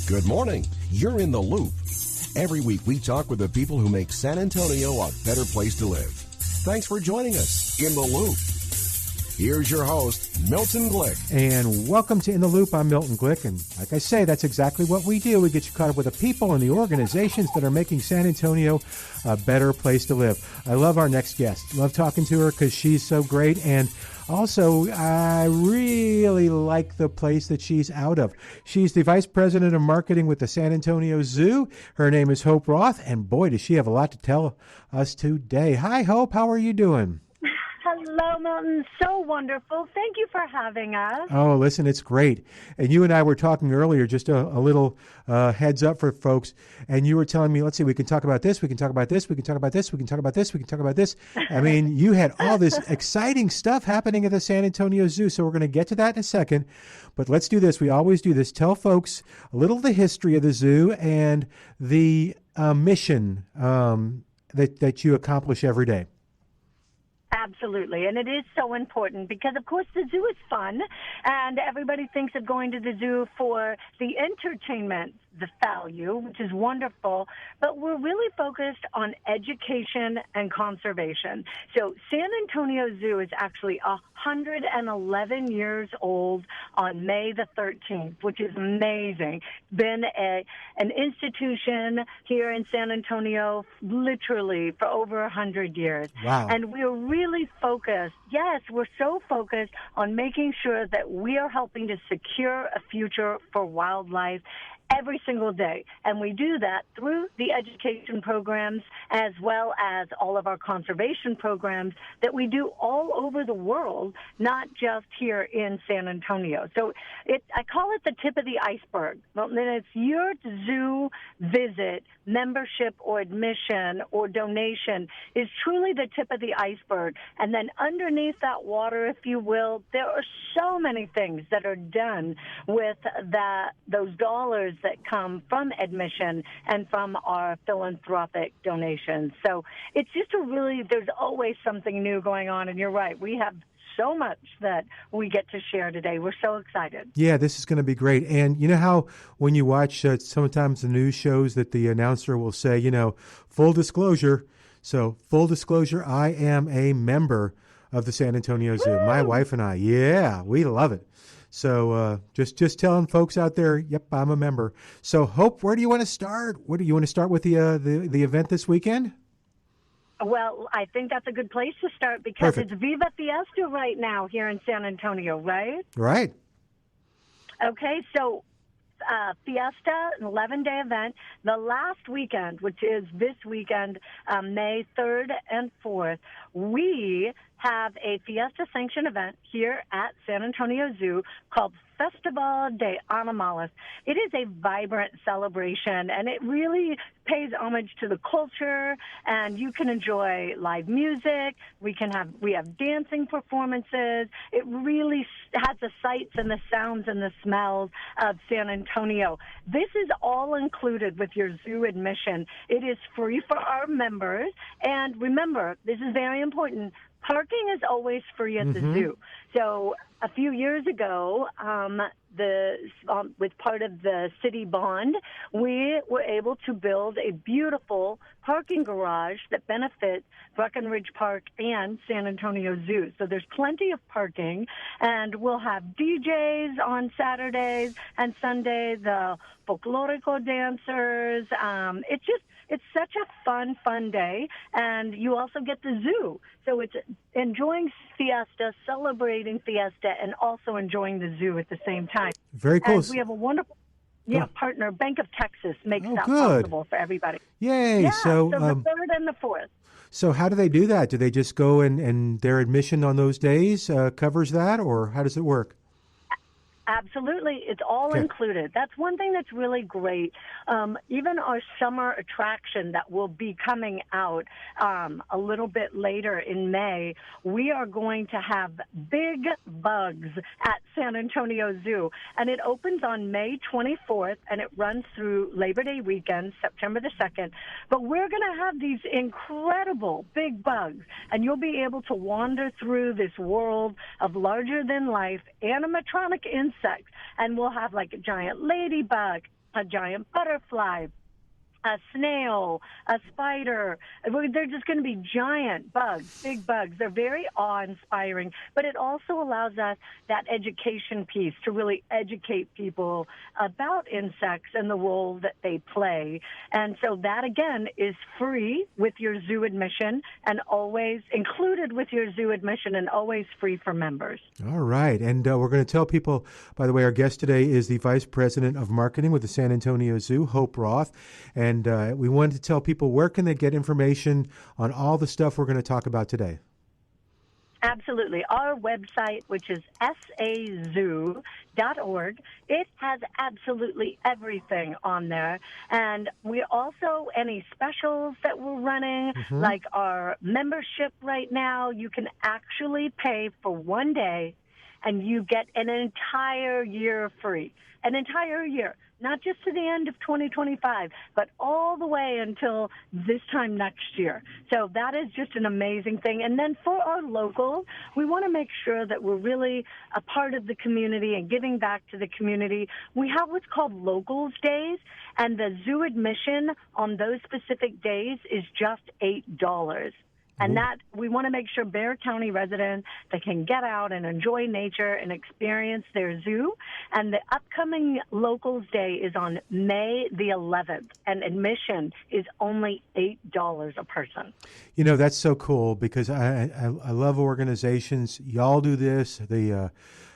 Good morning. You're in the loop. Every week we talk with the people who make San Antonio a better place to live. Thanks for joining us in the loop. Here's your host, Milton Glick. And welcome to In the Loop. I'm Milton Glick. And like I say, that's exactly what we do. We get you caught up with the people and the organizations that are making San Antonio a better place to live. I love our next guest. Love talking to her because she's so great. And also, I really like the place that she's out of. She's the Vice President of Marketing with the San Antonio Zoo. Her name is Hope Roth. And boy, does she have a lot to tell us today. Hi, Hope. How are you doing? Hello, Milton. So wonderful. Thank you for having us. Oh, listen, it's great. And you and I were talking earlier, just a little heads up for folks. And you were telling me, let's see, we can talk about this, we can talk about this, we can talk about this, we can talk about this, we can talk about this. I mean, you had all this exciting stuff happening at the San Antonio Zoo. So we're going to get to that in a second. But let's do this. We always do this. Tell folks a little of the history of the zoo and the mission that you accomplish every day. Absolutely. And it is so important because, of course, the zoo is fun, and everybody thinks of going to the zoo for the entertainment, the value, which is wonderful, but we're really focused on education and conservation. So San Antonio Zoo is actually 111 years old on May the 13th, which is amazing. Been an institution here in San Antonio literally for over 100 years. Wow. And we're really focused, yes, we're so focused on making sure that we are helping to secure a future for wildlife every single day. And we do that through the education programs as well as all of our conservation programs that we do all over the world, not just here in San Antonio. So I call it the tip of the iceberg. Well, then it's your zoo visit, membership or admission or donation is truly the tip of the iceberg. And then underneath that water, if you will, there are so many things that are done with those dollars that come from admission and from our philanthropic donations. So it's just there's always something new going on. And you're right, we have so much that we get to share today. We're so excited. Yeah, this is going to be great. And you know how when you watch sometimes the news shows that the announcer will say, full disclosure. So full disclosure, I am a member of the San Antonio Zoo. Woo! My wife and I, we love it. So just telling folks out there, yep, I'm a member. So Hope, where do you want to start? Where do you want to start with the event this weekend? Well, I think that's a good place to start because Perfect. It's Viva Fiesta right now here in San Antonio, right? Right. Okay, so Fiesta, an 11-day event. The last weekend, which is this weekend, May 3rd and 4th, we have a Fiesta sanctioned event here at San Antonio Zoo called Festival de Animales. It is a vibrant celebration, and it really pays homage to the culture, and you can enjoy live music. We have dancing performances. It really has the sights and the sounds and the smells of San Antonio. This is all included with your zoo admission. It is free for our members, and remember, this is very important, parking is always free at the zoo. So a few years ago, with part of the city bond, we were able to build a beautiful parking garage that benefits Breckenridge Park and San Antonio Zoo. So there's plenty of parking, and we'll have DJs on Saturdays and Sundays, folklorico dancers. It's such a fun day, and you also get the zoo. So it's enjoying Fiesta, celebrating Fiesta, and also enjoying the zoo at the same time. Very cool. And we have a wonderful partner, Bank of Texas, makes that good. possible for everybody. Yay. Yeah, so the 3rd and the 4th. So how do they do that? Do they just go and their admission on those days covers that, or how does it work? Absolutely. It's all included. That's one thing that's really great. Even our summer attraction that will be coming out a little bit later in May, we are going to have Big Bugs at San Antonio Zoo. And it opens on May 24th, and it runs through Labor Day weekend, September the 2nd. But we're going to have these incredible big bugs, and you'll be able to wander through this world of larger-than-life animatronic insects. And we'll have like a giant ladybug, a giant butterfly, a snail, a spider. They're just going to be giant bugs, big bugs. They're very awe-inspiring, but it also allows us that education piece to really educate people about insects and the role that they play. And so that, again, is free with your zoo admission and always included with your zoo admission and always free for members. All right. And we're going to tell people, by the way, our guest today is the Vice President of Marketing with the San Antonio Zoo, Hope Roth. And we wanted to tell people, where can they get information on all the stuff we're going to talk about today? Absolutely. Our website, which is sazoo.org, it has absolutely everything on there. And we also, any specials that we're running, like our membership right now, you can actually pay for 1 day and you get an entire year free. An entire year. Not just to the end of 2025, but all the way until this time next year. So that is just an amazing thing. And then for our locals, we want to make sure that we're really a part of the community and giving back to the community. We have what's called Locals Days, and the zoo admission on those specific days is just $8. And that we want to make sure Bexar County residents that can get out and enjoy nature and experience their zoo. And the upcoming Locals Day is on May the 11th, and admission is only $8 a person. You know, that's so cool because I love organizations. Y'all do this. The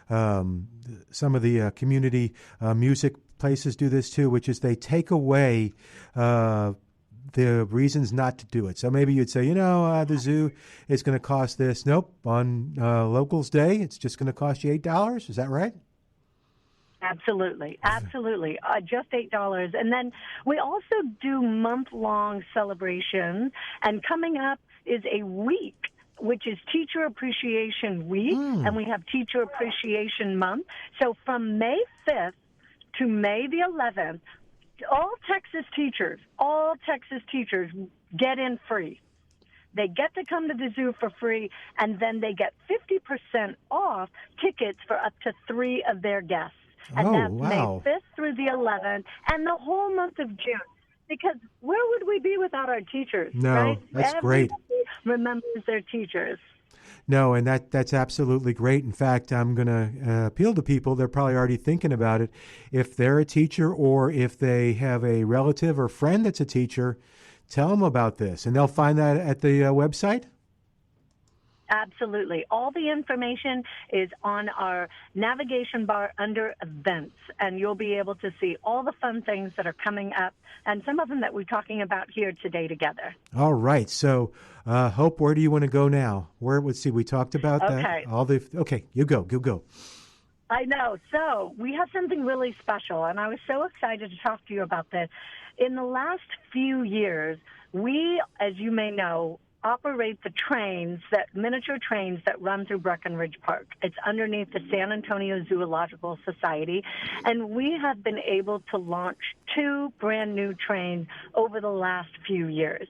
some of the community music places do this too, which is they take away the reasons not to do it. So maybe you'd say, the zoo is going to cost this. Nope. On Locals Day, it's just going to cost you $8. Is that right? Absolutely. Absolutely. Just $8. And then we also do month-long celebrations. And coming up is a week, which is Teacher Appreciation Week. And we have Teacher Appreciation Month. So from May 5th to May the 11th, all Texas teachers get in free. They get to come to the zoo for free, and then they get 50% off tickets for up to 3 of their guests. And that's May 5th through the 11th, and the whole month of June. Because where would we be without our teachers? No, right? that's Everybody great. Remembers their teachers. No, and that's absolutely great. In fact, I'm going to appeal to people. They're probably already thinking about it. If they're a teacher or if they have a relative or friend that's a teacher, tell them about this. And they'll find that at the website? Absolutely. All the information is on our navigation bar under events, and you'll be able to see all the fun things that are coming up and some of them that we're talking about here today together. All right. So, Hope, where do you want to go now? Let's see, we talked about that. Okay, you go. I know. So we have something really special, and I was so excited to talk to you about this. In the last few years, we, as you may know, operate the miniature trains that run through Breckenridge Park. It's underneath the San Antonio Zoological Society, and we have been able to launch 2 brand new trains over the last few years.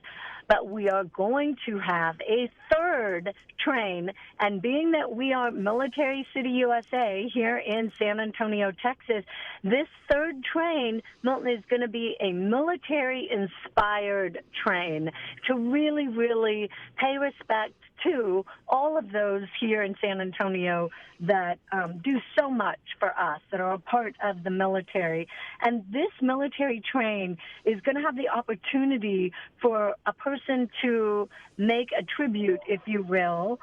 But we are going to have a 3rd train, and being that we are Military City, USA, here in San Antonio, Texas, this 3rd train, Milton, is going to be a military-inspired train to really, really pay respect to all of those here in San Antonio that do so much for us, that are a part of the military. And this military train is going to have the opportunity for a person to make a tribute, if you will.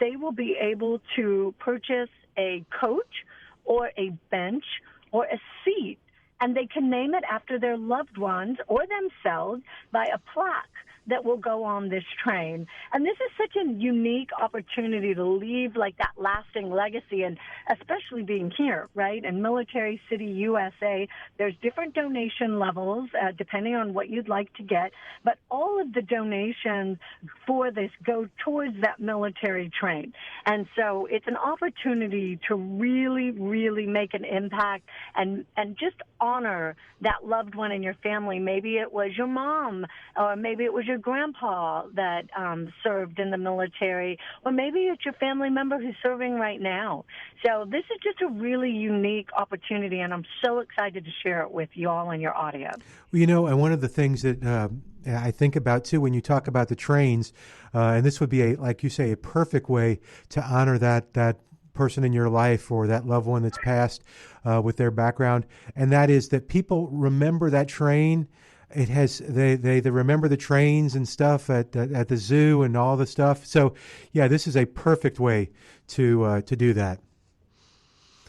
They will be able to purchase a coach or a bench or a seat, and they can name it after their loved ones or themselves by a plaque that will go on this train. And this is such a unique opportunity to leave like that lasting legacy, and especially being here, right, in Military City, USA. There's different donation levels depending on what you'd like to get, but all of the donations for this go towards that military train. And so it's an opportunity to really, really make an impact and just honor that loved one in your family. Maybe it was your mom, or maybe it was your grandpa that served in the military, or maybe it's your family member who's serving right now. So this is just a really unique opportunity, and I'm so excited to share it with you all and your audience. Well, and one of the things that I think about, too, when you talk about the trains, and this would be, like you say, a perfect way to honor that person in your life or that loved one that's passed with their background, and that is that people remember that train. It has they remember the trains and stuff at the zoo and all the stuff. So, yeah, this is a perfect way to do that.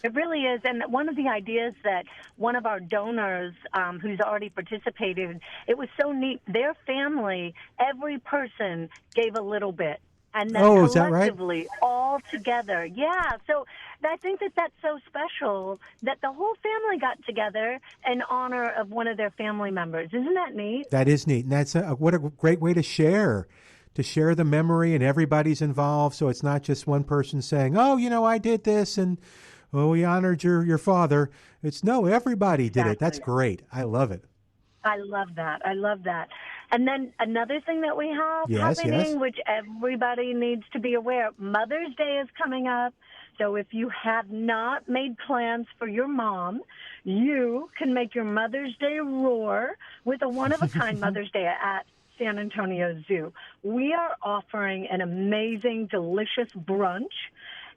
It really is. And one of the ideas that one of our donors who's already participated, it was so neat. Their family, every person gave a little bit. And then collectively, all together. Yeah. So I think that that's so special that the whole family got together in honor of one of their family members. Isn't that neat? That is neat. And that's what a great way to share the memory, and everybody's involved. So it's not just one person saying, oh, I did this and we honored your father. It's no, everybody did it. That's great. I love it. I love that. And then another thing that we have happening, which everybody needs to be aware of, Mother's Day is coming up. So if you have not made plans for your mom, you can make your Mother's Day roar with a one-of-a-kind Mother's Day at San Antonio Zoo. We are offering an amazing, delicious brunch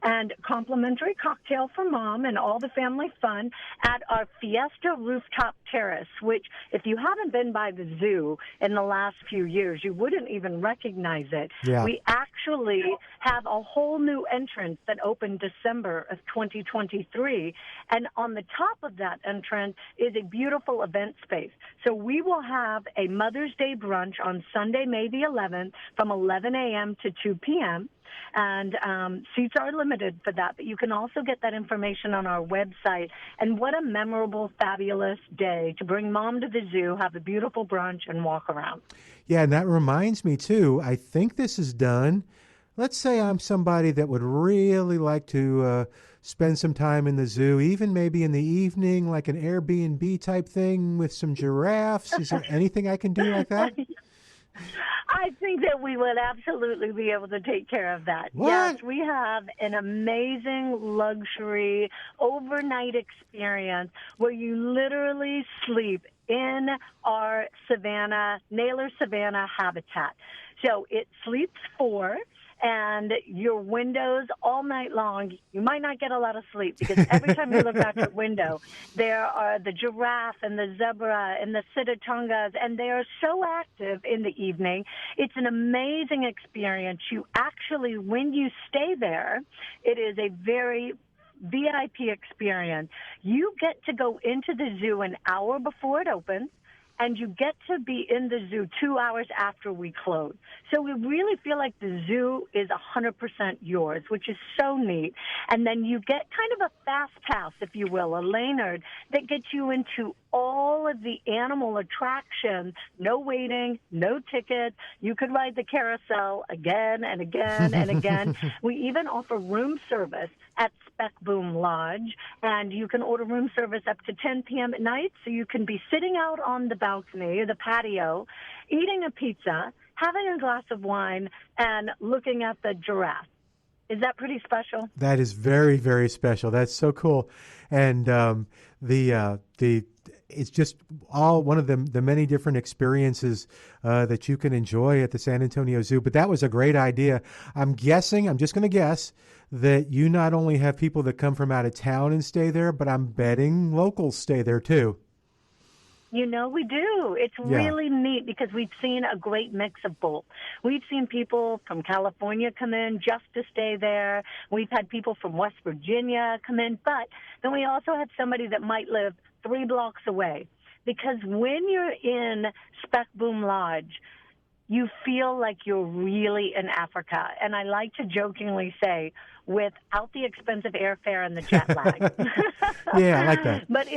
and complimentary cocktail for mom and all the family fun at our Fiesta Rooftop Terrace, which if you haven't been by the zoo in the last few years, you wouldn't even recognize it. Yeah. We actually have a whole new entrance that opened December of 2023, and on the top of that entrance is a beautiful event space. So we will have a Mother's Day brunch on Sunday, May the 11th from 11 a.m. to 2 p.m., and seats are limited for that, but you can also get that information on our website. And what a memorable, fabulous day to bring mom to the zoo, have a beautiful brunch, and walk around. Yeah, and that reminds me, too, I think this is done. Let's say I'm somebody that would really like to spend some time in the zoo, even maybe in the evening, like an Airbnb type thing with some giraffes. Is there anything I can do like that? I think that we would absolutely be able to take care of that. What? Yes, we have an amazing luxury overnight experience where you literally sleep in our Naylor Savannah habitat. So it sleeps 4, and your windows all night long, you might not get a lot of sleep because every time you look out your window, there are the giraffe and the zebra and the sitatungas, and they are so active in the evening. It's an amazing experience. You actually, when you stay there, it is a very VIP experience. You get to go into the zoo an hour before it opens, and you get to be in the zoo 2 hours after we close. So we really feel like the zoo is 100% yours, which is so neat. And then you get kind of a fast pass, if you will, a Lanyard, that gets you into all of the animal attractions. No waiting, no tickets. You could ride the carousel again and again and again. We even offer room service at Spec Boom Lodge, and you can order room service up to 10 p.m. at night, so you can be sitting out on the balcony or the patio, eating a pizza, having a glass of wine, and looking at the giraffe. Is that pretty special? That is very, very special. That's so cool. And it's just all one of the many different experiences that you can enjoy at the San Antonio Zoo. But that was a great idea. I'm just going to guess, that you not only have people that come from out of town and stay there, but I'm betting locals stay there too. We do. It's really neat because we've seen a great mix of both. We've seen people from California come in just to stay there. We've had people from West Virginia come in, but then we also had somebody that might live 3 blocks away. Because when you're in Spec Boom Lodge, you feel like you're really in Africa. And I like to jokingly say, without the expensive airfare and the jet lag. Yeah, I like that. But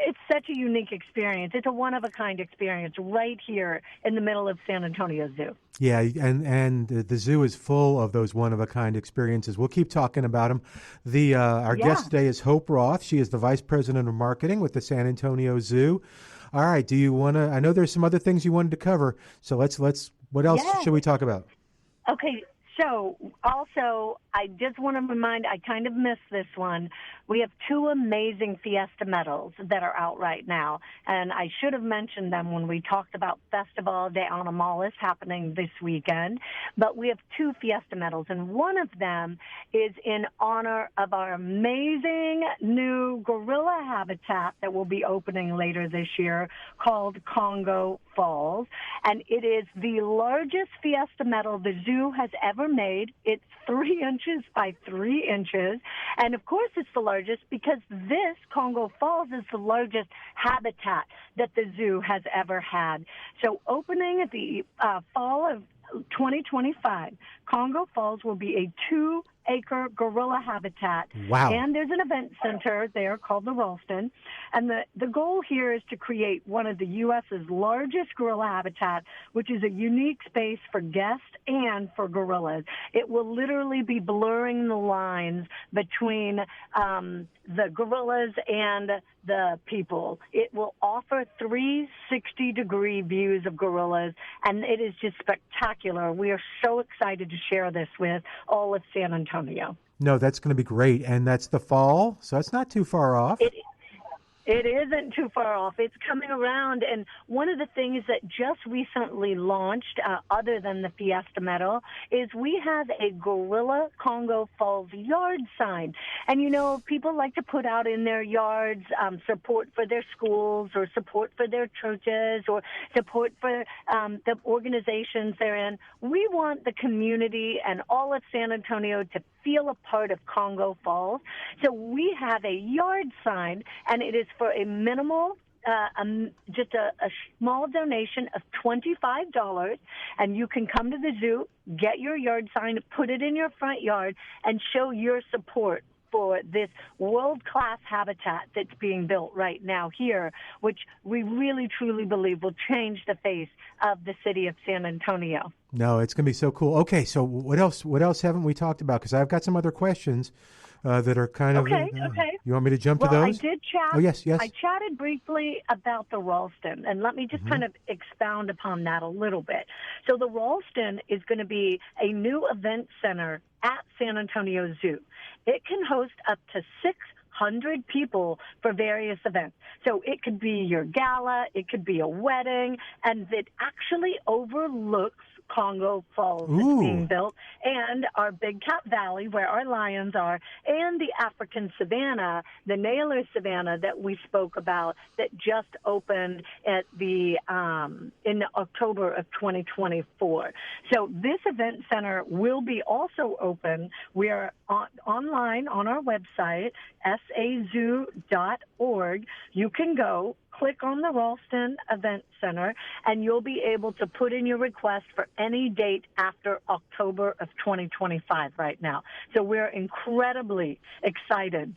It's such a unique experience. It's a one-of-a-kind experience right here in the middle of San Antonio Zoo. Yeah, and the zoo is full of those one-of-a-kind experiences. We'll keep talking about them. Our guest today is Hope Roth. She is the Vice President of Marketing with the San Antonio Zoo. All right, do you want to – I know there's some other things you wanted to cover, so let's what else should we talk about? Okay, so also I just want to remind, I kind of missed this one. We have 2 amazing Fiesta medals that are out right now, and I should have mentioned them when we talked about Festival de Animales happening this weekend, but we have 2 Fiesta medals, and one of them is in honor of our amazing new gorilla habitat that will be opening later this year called Congo Falls, and it is the largest Fiesta medal the zoo has ever made. It's 3 inches by 3 inches, and of course it's the largest because this Congo Falls is the largest habitat that the zoo has ever had. So opening at the fall of 2025, Congo Falls will be a 2-acre gorilla habitat. Wow. And there's an event center there called the Ralston. And the goal here is to create one of the U.S.'s largest gorilla habitat, which is a unique space for guests and for gorillas. It will literally be blurring the lines between the gorillas and the people. It will offer 360-degree views of gorillas, and it is just spectacular. We are so excited to share this with all of San Antonio. No, that's going to be great, and that's the fall, so it's not too far off. It isn't too far off. It's coming around, and one of the things that just recently launched, other than the Fiesta Medal, is we have a Gorilla Congo Falls yard sign. And, you know, people like to put out in their yards support for their schools or support for their churches or support for the organizations they're in. We want the community and all of San Antonio to feel a part of Congo Falls. So we have a yard sign, and it is for a minimal, just a small donation of $25, and you can come to the zoo, get your yard sign, put it in your front yard, and show your support for this world-class habitat that's being built right now here, which we really, truly believe will change the face of the city of San Antonio. No, it's going to be so cool. Okay, so what else haven't we talked about? Because I've got some other questions that are kind of... Okay. You want me to jump to those? Well, I did chat. Oh, yes. I chatted briefly about the Ralston, and let me just kind of expound upon that a little bit. So the Ralston is going to be a new event center at San Antonio Zoo. It can host up to 600 people for various events. So it could be your gala, it could be a wedding, and it actually overlooks Congo Falls that's being built, and our Big Cat Valley, where our lions are, and the African savanna, the Naylor savanna that we spoke about that just opened at the in October of 2024. So this event center will be also open. We are online on our website, sazoo.org. You can go, click on the Ralston Event Center, and you'll be able to put in your request for any date after October of 2025 right now. So we're incredibly excited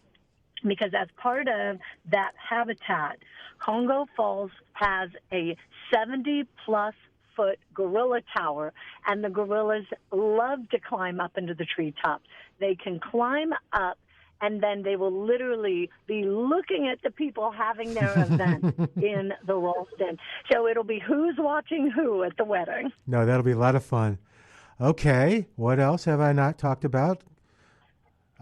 because as part of that habitat, Congo Falls has a 70-plus foot gorilla tower, and the gorillas love to climb up into the treetops. They can climb up, and then they will literally be looking at the people having their event in the Ralston. So it'll be who's watching who at the wedding. No, that'll be a lot of fun. Okay, what else have I not talked about?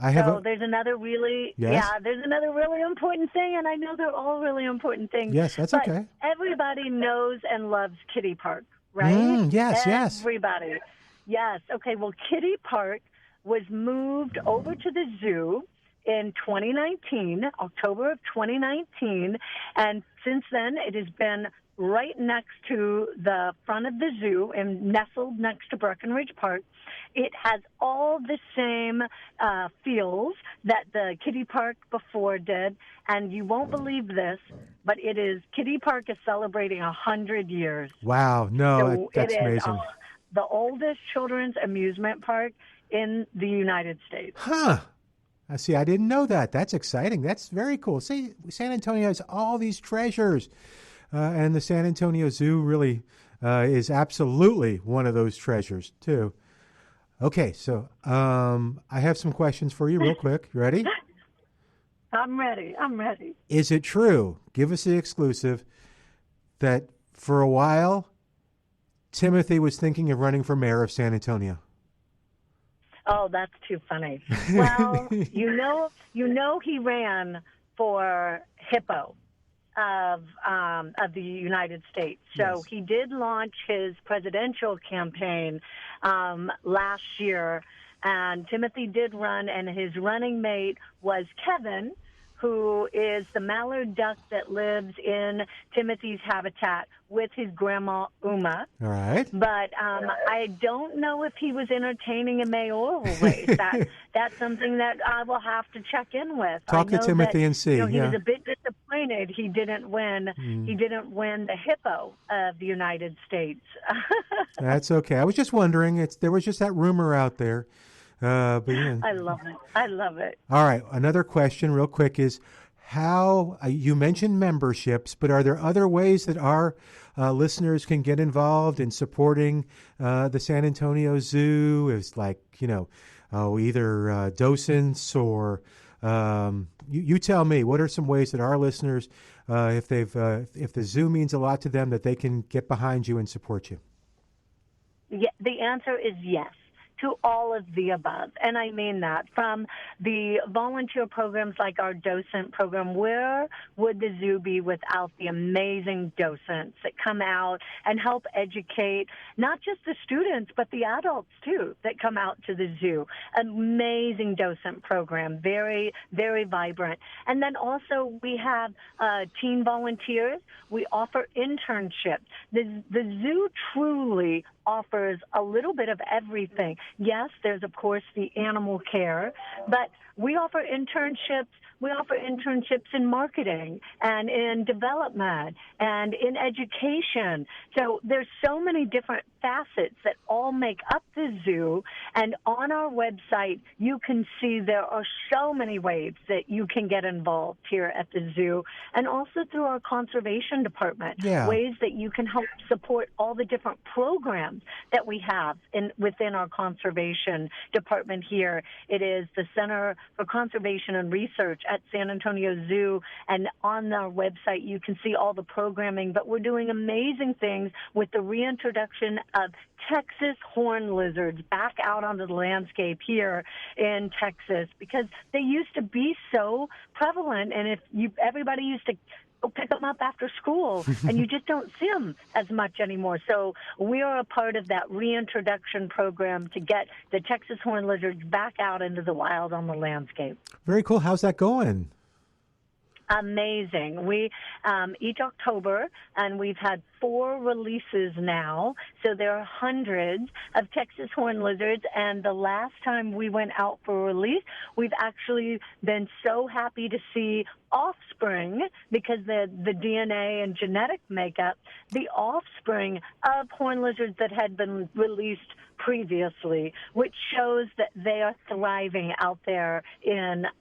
There's another really, there's another really important thing, and I know they're all really important things. Yes, that's but okay. Everybody knows and loves Kiddie Park, right? Yes. Everybody. Yes. Okay, well, Kiddie Park was moved over to the zoo in 2019, October of 2019, and since then it has been right next to the front of the zoo and nestled next to Breckenridge Park. It has all the same feels that the Kiddie Park before did, and you won't believe this, but Kiddie Park is celebrating 100 years. Wow, no, so that's amazing. The oldest children's amusement park in the United States. Huh. I see. I didn't know that. That's exciting. That's very cool. See, San Antonio has all these treasures, and the San Antonio Zoo really is absolutely one of those treasures too. Okay, so I have some questions for you, real quick. You ready? I'm ready. I'm ready. Is it true? Give us the exclusive that for a while Timothy was thinking of running for mayor of San Antonio. Oh, that's too funny. Well, you know, he ran for Hippo of the United States. So Yes. he did launch his presidential campaign last year, and Timothy did run, and his running mate was Kevin, who is the mallard duck that lives in Timothy's habitat with his grandma Uma. All right. But I don't know if he was entertaining a mayoral race. That's something that I will have to check in with. Talk I to know Timothy that, and see. he Yeah. was a bit disappointed he didn't win. He didn't win the Hippo of the United States. That's okay. I was just wondering. There was just that rumor out there. But yeah. I love it. I love it. All right. Another question, real quick, is how you mentioned memberships, but are there other ways that our listeners can get involved in supporting the San Antonio Zoo? It's like, either docents or you tell me. What are some ways that our listeners, if the zoo means a lot to them, that they can get behind you and support you? Yeah, the answer is yes to all of the above. And I mean that. From the volunteer programs like our docent program, where would the zoo be without the amazing docents that come out and help educate not just the students, but the adults too that come out to the zoo? Amazing docent program, very, very vibrant. And then also we have teen volunteers. We offer internships. The zoo truly offers a little bit of everything. Yes, there's, of course, the animal care, but we offer internships. We offer internships in marketing and in development and in education. So there's so many different facets that all make up the zoo. And on our website, you can see there are so many ways that you can get involved here at the zoo, and also through our conservation department, ways that you can help support all the different programs that we have within our conservation department here. It is the Center for Conservation and Research at San Antonio Zoo, and on our website you can see all the programming, but we're doing amazing things with the reintroduction of Texas horned lizards back out onto the landscape here in Texas, because they used to be so prevalent, and everybody used to go pick them up after school, and you just don't see them as much anymore. So we are a part of that reintroduction program to get the Texas horned lizards back out into the wild on the landscape. Very cool. How's that going? Amazing. We each October, and we've had 4 releases now, so there are hundreds of Texas horned lizards, and the last time we went out for release, we've actually been so happy to see offspring, because the DNA and genetic makeup, the offspring of horned lizards that had been released previously, which shows that they are thriving out there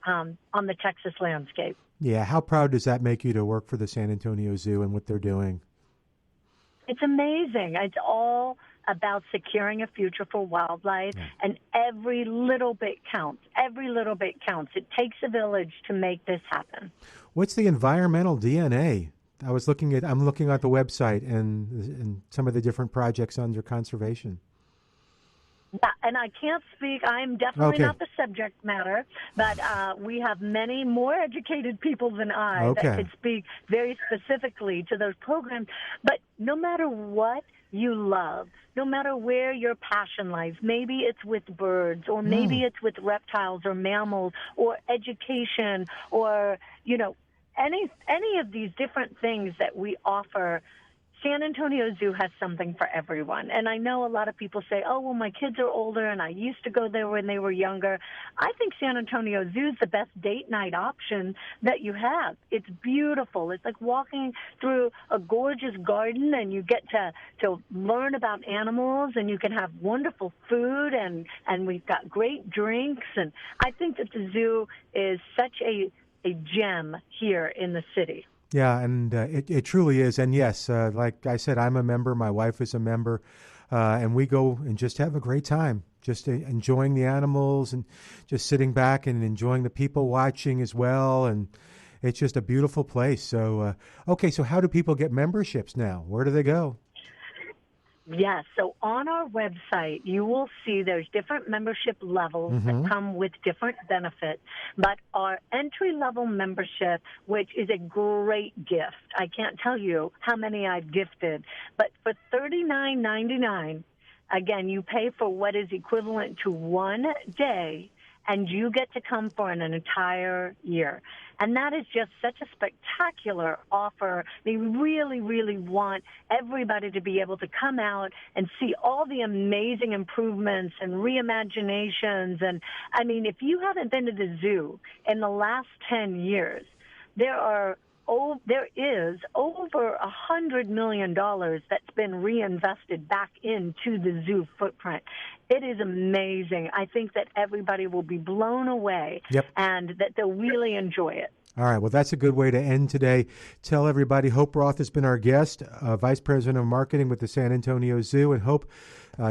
on the Texas landscape. Yeah, how proud does that make you to work for the San Antonio Zoo and what they're doing? It's amazing. It's all about securing a future for wildlife, and every little bit counts. Every little bit counts. It takes a village to make this happen. What's the environmental DNA? I'm looking at the website and some of the different projects under conservation. Yeah, and I can't speak. I'm definitely not the subject matter, but we have many more educated people than I that could speak very specifically to those programs. But no matter what you love, no matter where your passion lies, maybe it's with birds, or maybe it's with reptiles or mammals or education, or, any of these different things that we offer. San Antonio Zoo has something for everyone. And I know a lot of people say, oh, well, my kids are older and I used to go there when they were younger. I think San Antonio Zoo is the best date night option that you have. It's beautiful. It's like walking through a gorgeous garden, and you get to learn about animals, and you can have wonderful food, and we've got great drinks. And I think that the zoo is such a gem here in the city. Yeah, and it truly is. And yes, like I said, I'm a member. My wife is a member. And we go and just have a great time, just enjoying the animals and just sitting back and enjoying the people watching as well. And it's just a beautiful place. So, okay, so how do people get memberships now? Where do they go? Yes. So on our website, you will see there's different membership levels that come with different benefits. But our entry-level membership, which is a great gift, I can't tell you how many I've gifted, but for $39.99, again, you pay for what is equivalent to 1 day, and you get to come for an entire year. And that is just such a spectacular offer. They really, really want everybody to be able to come out and see all the amazing improvements and reimaginations. And, I mean, if you haven't been to the zoo in the last 10 years, there is over $100 million that's been reinvested back into the zoo footprint. It is amazing. I think that everybody will be blown away and that they'll really enjoy it. All right. Well, that's a good way to end today. Tell everybody, Hope Roth has been our guest, Vice President of Marketing with the San Antonio Zoo. And Hope,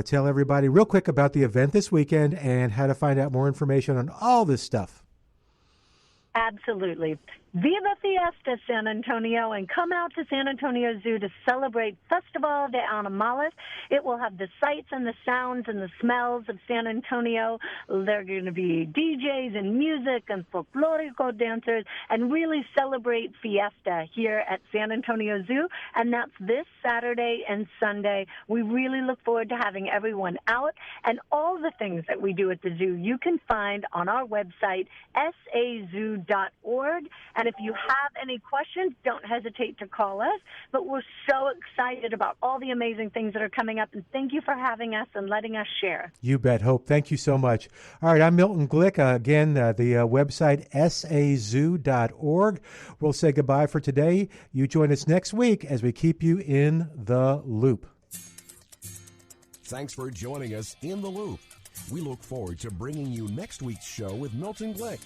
tell everybody real quick about the event this weekend and how to find out more information on all this stuff. Absolutely. Viva Fiesta, San Antonio, and come out to San Antonio Zoo to celebrate Festival de Animales. It will have the sights and the sounds and the smells of San Antonio. There are going to be DJs and music and folklorico dancers, and really celebrate Fiesta here at San Antonio Zoo, and that's this Saturday and Sunday. We really look forward to having everyone out, and all the things that we do at the zoo you can find on our website, sazoo.org. And if you have any questions, don't hesitate to call us. But we're so excited about all the amazing things that are coming up. And thank you for having us and letting us share. You bet, Hope. Thank you so much. All right, I'm Milton Glick. Again, the website, sazoo.org. We'll say goodbye for today. You join us next week as we keep you in the loop. Thanks for joining us in the loop. We look forward to bringing you next week's show with Milton Glick.